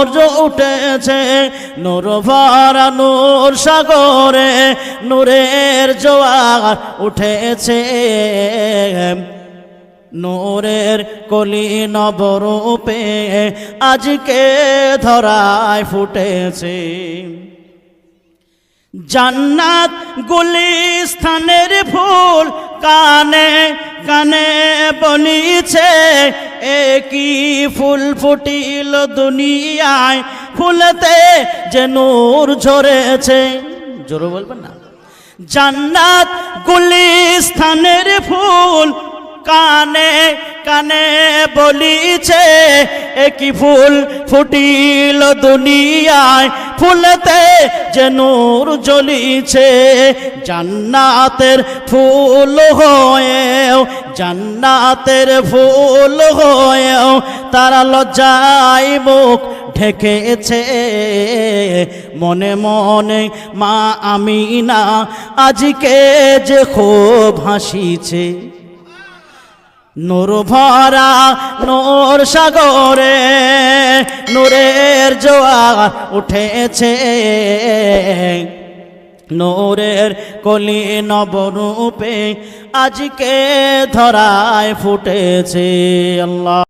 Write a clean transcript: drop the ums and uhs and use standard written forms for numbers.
সূর্য উঠেছে, নূর ভরা নূর সাগরে নূরের জোয়ার উঠেছে, নূরের কলি নবরূপে আজকে ধরায় ফুটেছে। জান্নাত গুলিস্তানের ফুল কানে কানে বলিছে, একই ফুল ফুটিল দুনিয়ায়, ফুলতে যে নূর ঝরেছে। জোরে বলবেন না। জান্নাত গুলিস্তানের ফুল কানে কানে বলিছে, একই ফুল ফুটিল দুনিয়ায়, ফুলতে যে নূর জ্বলিছে। জান্নাতের ফুল হয়েও, জান্নাতের ফুল হয়েও তারা লজ্জায় মুখ ঢেকেছে। মনে মনে মা আমিনা আজকে যে খুব হাসিছে। নূর ভরা নূর সাগরে নূরের জোয়ার উঠেছে, নূরের কলি নবরূপে আজকে ধরায় ফুটেছে। আল্লাহ।